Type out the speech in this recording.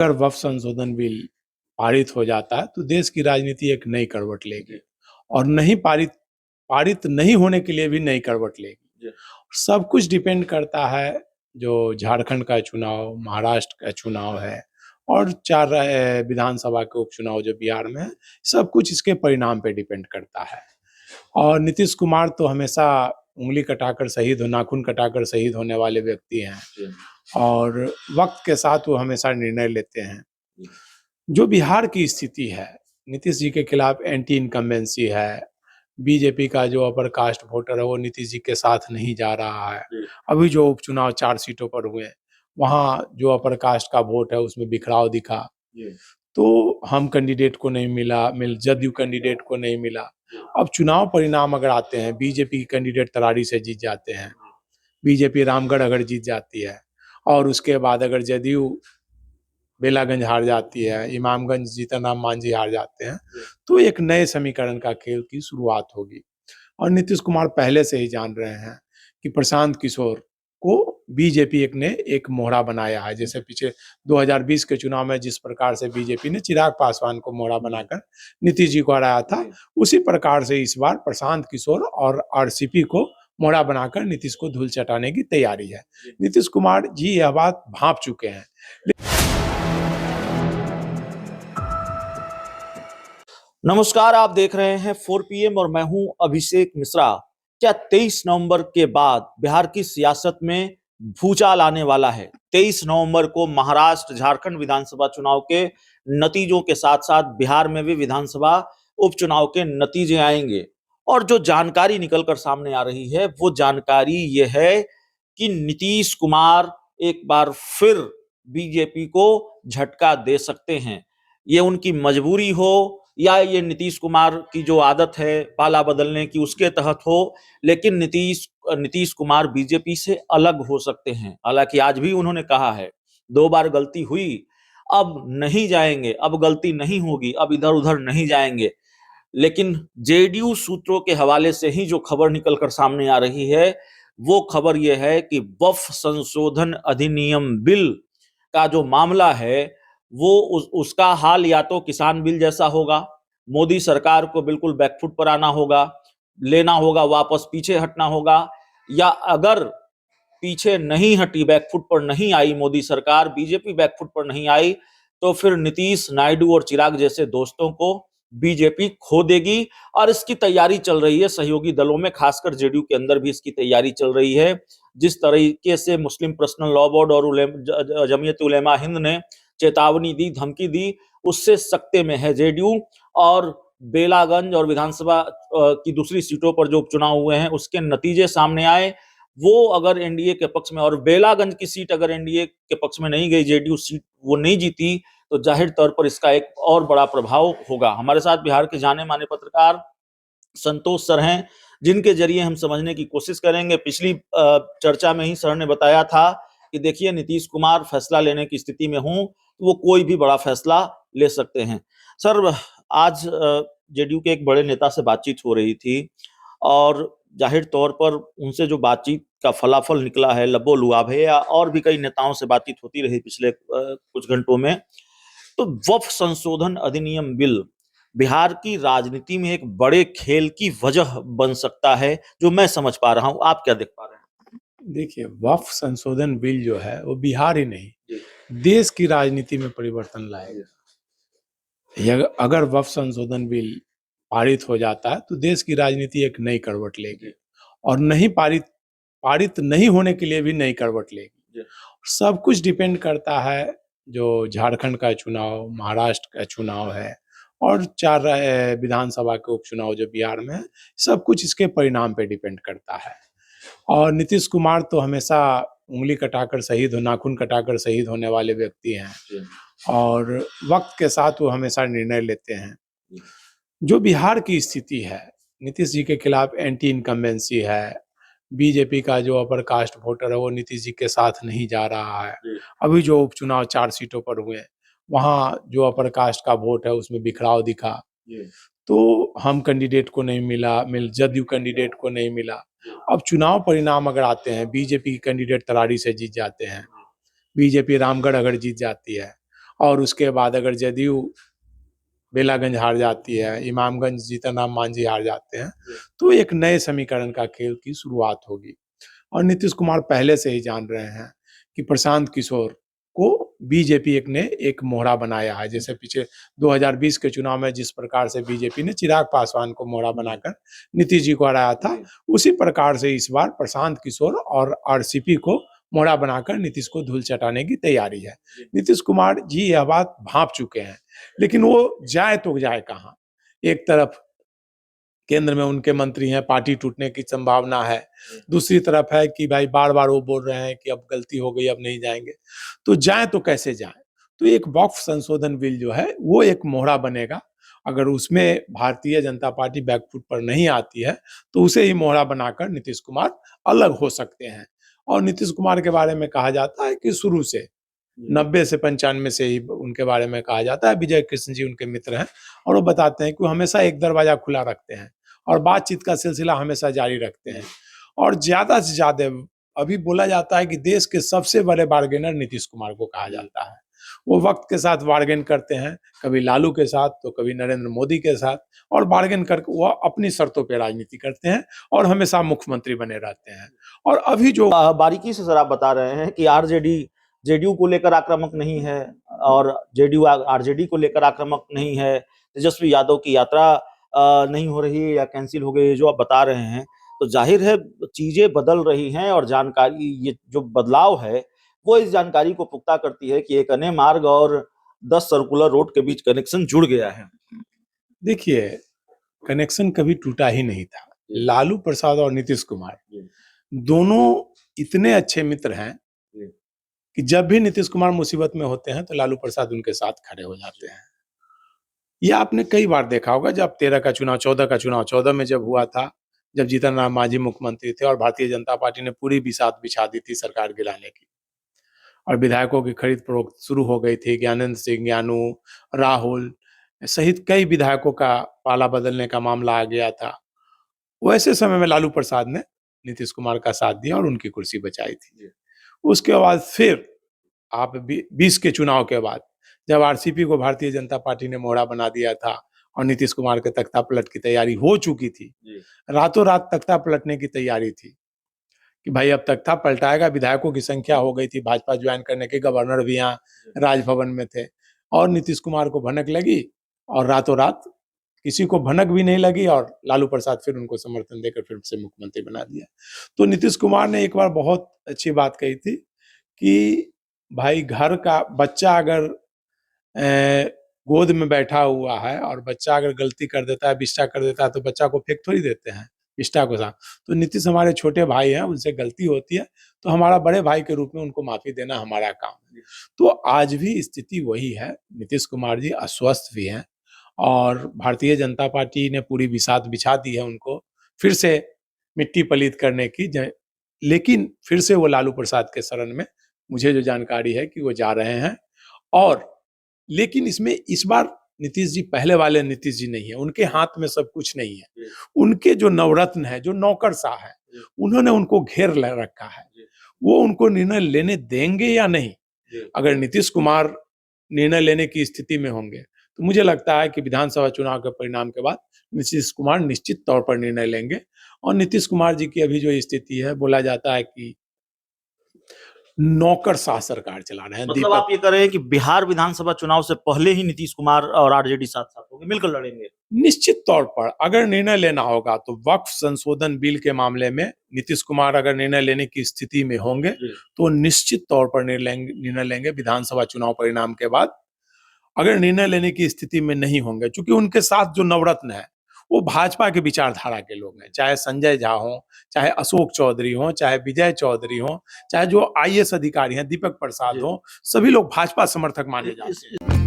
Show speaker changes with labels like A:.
A: अगर वक्फ संशोधन बिल पारित हो जाता है तो देश की राजनीति एक नई करवट लेगी और नहीं पारित पारित नहीं होने के लिए भी नई करवट लेगी। सब कुछ डिपेंड करता है जो झारखंड का चुनाव, महाराष्ट्र का चुनाव है और 4 विधानसभा के उपचुनाव जो बिहार में है, सब कुछ इसके परिणाम पे डिपेंड करता है। और नीतीश कुमार तो हमेशा उंगली कटाकर शहीद हो नाखून कटाकर शहीद होने वाले व्यक्ति हैं और वक्त के साथ वो हमेशा निर्णय लेते हैं। जो बिहार की स्थिति है, नीतीश जी के खिलाफ एंटी इनकम्बेंसी है, बीजेपी का जो अपर कास्ट वोटर है वो नीतीश जी के साथ नहीं जा रहा है। अभी जो उपचुनाव 4 सीटों पर हुए, वहाँ जो अपर कास्ट का वोट है उसमें बिखराव दिखा। तो हम कैंडिडेट को नहीं मिल जदयू कैंडिडेट को नहीं मिला। अब चुनाव परिणाम अगर आते हैं, बीजेपी के कैंडिडेट तरारी से जीत जाते हैं, बीजेपी रामगढ़ अगर जीत जाती है और उसके बाद अगर जदयू बेलागंज हार जाती है, इमामगंज जीतनराम मांझी हार जाते हैं, तो एक नए समीकरण का खेल की शुरुआत होगी। और नीतीश कुमार पहले से ही जान रहे हैं कि प्रशांत किशोर को बीजेपी ने एक मोहरा बनाया है। जैसे पीछे 2020 के चुनाव में जिस प्रकार से बीजेपी ने चिराग पासवान को मोहरा बनाकर नीतीश जी को हराया था, उसी प्रकार से इस बार प्रशांत किशोर और आरसीपी को मोहरा बनाकर नीतीश को धूल चटाने की तैयारी है। नीतीश कुमार जी यह बात भांप चुके हैं।
B: नमस्कार, आप देख रहे हैं 4 PM और मैं हूं अभिषेक मिश्रा। क्या 23 नवंबर के बाद बिहार की सियासत में भूचाल आने वाला है? 23 नवंबर को महाराष्ट्र झारखंड विधानसभा चुनाव के नतीजों के साथ साथ बिहार में भी विधानसभा उपचुनाव के नतीजे आएंगे और जो जानकारी निकलकर सामने आ रही है वो जानकारी ये है कि नीतीश कुमार एक बार फिर बीजेपी को झटका दे सकते हैं। ये उनकी मजबूरी हो या ये नीतीश कुमार की जो आदत है पाला बदलने की उसके तहत हो, लेकिन नीतीश कुमार बीजेपी से अलग हो सकते हैं। हालांकि आज भी उन्होंने कहा है 2 बार गलती हुई, अब नहीं जाएंगे, अब गलती नहीं होगी, अब इधर उधर नहीं जाएंगे। लेकिन जेडीयू सूत्रों के हवाले से ही जो खबर निकलकर सामने आ रही है वो खबर यह है कि वक्फ संशोधन अधिनियम बिल का जो मामला है वो उसका हाल या तो किसान बिल जैसा होगा, मोदी सरकार को बिल्कुल बैकफुट पर आना होगा, लेना होगा वापस, पीछे हटना होगा, या अगर पीछे नहीं हटी, बैकफुट पर नहीं आई मोदी सरकार, बीजेपी बैकफुट पर नहीं आई, तो फिर नीतीश, नायडू और चिराग जैसे दोस्तों को बीजेपी खो देगी। और इसकी तैयारी चल रही है सहयोगी दलों में, खासकर जेडीयू के अंदर भी इसकी तैयारी चल रही है। जिस तरीके से मुस्लिम पर्सनल लॉ बोर्ड और जमीयत उलेमा हिंद ने चेतावनी दी, धमकी दी, उससे सकते में है जेडीयू। और बेलागंज और विधानसभा की दूसरी सीटों पर जो उपचुनाव हुए हैं उसके नतीजे सामने आए, वो अगर एनडीए के पक्ष में, और बेलागंज की सीट अगर एनडीए के पक्ष में नहीं गई, जेडीयू सीट वो नहीं जीती, तो जाहिर तौर पर इसका एक और बड़ा प्रभाव होगा। हमारे साथ बिहार के जाने माने पत्रकार संतोष सर हैं, जिनके जरिए हम समझने की कोशिश करेंगे। पिछली चर्चा में ही सर ने बताया था कि देखिए नीतीश कुमार फैसला लेने की स्थिति में हों तो वो कोई भी बड़ा फैसला ले सकते हैं। सर, आज जेडीयू के एक बड़े नेता से बातचीत हो रही थी और जाहिर तौर पर उनसे जो बातचीत का फलाफल निकला है लबो-लुआब है, या और भी कई नेताओं से बातचीत होती रही पिछले कुछ घंटों में, तो वक्फ संशोधन अधिनियम बिल बिहार की राजनीति में एक बड़े खेल की वजह बन सकता है, जो मैं समझ पा रहा हूं। आप क्या देख पा रहे हैं?
A: देखिए, वक्फ संशोधन बिल जो है वो बिहार ही नहीं, देश की राजनीति में परिवर्तन लाएगा। अगर वक्फ संशोधन बिल पारित हो जाता है तो देश की राजनीति एक नई करवट लेगी और नहीं पारित नहीं होने के लिए भी नई करवट लेगी। सब कुछ डिपेंड करता है जो झारखंड का चुनाव, महाराष्ट्र का चुनाव है और 4 विधानसभा के उपचुनाव जो बिहार में है, सब कुछ इसके परिणाम पे डिपेंड करता है। और नीतीश कुमार तो हमेशा उंगली कटाकर शहीद हो नाखून कटाकर शहीद होने वाले व्यक्ति हैं और वक्त के साथ वो हमेशा निर्णय लेते हैं। जो बिहार की स्थिति है, नीतीश जी के खिलाफ एंटी इनकम्बेंसी है, बीजेपी का जो अपर कास्ट वोटर है वो नीतीश जी के साथ नहीं जा रहा है। अभी जो उपचुनाव 4 सीटों पर हुए, वहाँ जो अपर कास्ट का वोट है उसमें बिखराव दिखा। तो हम कैंडिडेट को नहीं मिल जदयू कैंडिडेट को नहीं मिला। अब चुनाव परिणाम अगर आते हैं, बीजेपी कैंडिडेट तरारी से जीत जाते हैं, बीजेपी रामगढ़ अगर जीत जाती है और उसके बाद अगर जदयू बेलागंज हार जाती है, इमामगंज जीतन राम मांझी हार जाते हैं, तो एक नए समीकरण का खेल की शुरुआत होगी। और नीतीश कुमार पहले से ही जान रहे हैं कि प्रशांत किशोर को बीजेपी ने एक मोहरा बनाया है। जैसे पीछे 2020 के चुनाव में जिस प्रकार से बीजेपी ने चिराग पासवान को मोहरा बनाकर नीतीश जी को हराया था, उसी प्रकार से इस बार प्रशांत किशोर और आरसीपी को मोहरा बनाकर नीतीश को धूल चटाने की तैयारी है। नीतीश कुमार जी यह बात भांप चुके हैं, लेकिन वो जाए तो जाए कहाँ। एक तरफ केंद्र में उनके मंत्री हैं, पार्टी टूटने की संभावना है। दूसरी तरफ है कि भाई बार बार वो बोल रहे हैं कि अब गलती हो गई, अब नहीं जाएंगे। तो जाए तो कैसे जाए? तो एक वक्फ संशोधन बिल जो है वो एक मोहरा बनेगा। अगर उसमें भारतीय जनता पार्टी बैकफुट पर नहीं आती है तो उसे ही मोहरा बनाकर नीतीश कुमार अलग हो सकते हैं। और नीतीश कुमार के बारे में कहा जाता है कि शुरू से 90 से 95 से ही उनके बारे में कहा जाता है। विजय कृष्ण जी उनके मित्र हैं और वो बताते हैं कि वो हमेशा एक दरवाजा खुला रखते हैं और बातचीत का सिलसिला हमेशा जारी रखते हैं। और ज्यादा से ज्यादा अभी बोला जाता है कि देश के सबसे बड़े बार्गेनर नीतीश कुमार को कहा जाता है। वो वक्त के साथ बार्गेन करते हैं, कभी लालू के साथ तो कभी नरेंद्र मोदी के साथ, और बार्गेन करके वो अपनी शर्तों पे राजनीति करते हैं और हमेशा मुख्यमंत्री बने रहते हैं। और अभी जो
B: बारीकी से जरा बता रहे हैं कि आरजेडी जेडीयू को लेकर आक्रामक नहीं है और जेडीयू आरजेडी को लेकर आक्रामक नहीं है, तेजस्वी यादव की यात्रा नहीं हो रही है या कैंसिल हो गई है, जो आप बता रहे हैं, तो जाहिर है चीजें बदल रही हैं और जानकारी, ये जो बदलाव है वो इस जानकारी को पुख्ता करती है कि एक अन्य मार्ग और 10 सर्कुलर रोड के बीच कनेक्शन जुड़ गया है।
A: देखिए, कनेक्शन कभी टूटा ही नहीं था। लालू प्रसाद और नीतीश कुमार दोनों इतने अच्छे मित्र हैं कि जब भी नीतीश कुमार मुसीबत में होते हैं तो लालू प्रसाद उनके साथ खड़े हो जाते हैं। यह आपने कई बार देखा होगा। जब 13 का चुनाव, 14 का चुनाव, 14 में जब हुआ था, जब जीतन राम मांझी मुख्यमंत्री थे और भारतीय जनता पार्टी ने पूरी बिसात बिछा दी थी सरकार गिराने की, और विधायकों की खरीद फरोख्त शुरू हो गई थी। ज्ञानेंद्र सिंह, ज्ञानू, राहुल सहित कई विधायकों का पाला बदलने का मामला आ गया था। वैसे समय में लालू प्रसाद ने नीतीश कुमार का साथ दिया और उनकी कुर्सी बचाई थी। उसके बाद फिर आप 20 के चुनाव के बाद जब आरसीपी को भारतीय जनता पार्टी ने मोहरा बना दिया था और नीतीश कुमार के तख्ता पलट की तैयारी हो चुकी थी, रातों रात तख्ता पलटने की तैयारी थी कि भाई अब तख्ता पलटाएगा। विधायकों की संख्या हो गई थी भाजपा ज्वाइन करने के, गवर्नर भी यहाँ राजभवन में थे, और नीतीश कुमार को भनक लगी और रातों रात किसी को भनक भी नहीं लगी और लालू प्रसाद फिर उनको समर्थन देकर फिर से मुख्यमंत्री बना दिया। तो नीतीश कुमार ने एक बार बहुत अच्छी बात कही थी कि भाई घर का बच्चा अगर गोद में बैठा हुआ है और बच्चा अगर गलती कर देता है, विष्टा कर देता है, तो बच्चा को फेंक थोड़ी देते हैं विष्टा को साथ। तो नीतीश हमारे छोटे भाई हैं, उनसे गलती होती है तो हमारा बड़े भाई के रूप में उनको माफी देना हमारा काम है। तो आज भी स्थिति वही है। नीतीश कुमार जी अस्वस्थ भी हैं और भारतीय जनता पार्टी ने पूरी बिसात बिछा दी है उनको फिर से मिट्टी पलीत करने की। लेकिन फिर से वो लालू प्रसाद के शरण में, मुझे जो जानकारी है कि वो जा रहे हैं। और लेकिन इसमें इस बार नीतीश जी पहले वाले नीतीश जी नहीं है, उनके हाथ में सब कुछ नहीं है। उनके जो नवरत्न है, जो नौकरशाह है, उन्होंने उनको घेर रखा है। वो उनको निर्णय लेने देंगे या नहीं। अगर नीतीश कुमार निर्णय लेने की स्थिति में होंगे तो मुझे लगता है कि विधानसभा चुनाव के परिणाम के बाद नीतीश कुमार निश्चित तौर पर निर्णय लेंगे। और नीतीश कुमार जी की अभी जो स्थिति है, बोला जाता है कि नौकरशाह सरकार चला रहे हैं।
B: मतलब आप ये कह रहे हैं कि बिहार विधानसभा चुनाव से पहले ही नीतीश कुमार और आरजेडी साथ साथ होंगे, मिलकर लड़ेंगे?
A: निश्चित तौर पर अगर निर्णय लेना होगा तो वक्फ संशोधन बिल के मामले में नीतीश कुमार अगर निर्णय लेने की स्थिति में होंगे तो निश्चित तौर पर निर्णय लेंगे विधानसभा चुनाव परिणाम के बाद। अगर निर्णय लेने की स्थिति में नहीं होंगे, क्योंकि उनके साथ जो नवरत्न है वो भाजपा के विचारधारा के लोग हैं, चाहे संजय झा हो, चाहे अशोक चौधरी हो, चाहे विजय चौधरी हो, चाहे जो आईएएस अधिकारी हैं दीपक प्रसाद हो, सभी लोग भाजपा समर्थक माने जाते हैं।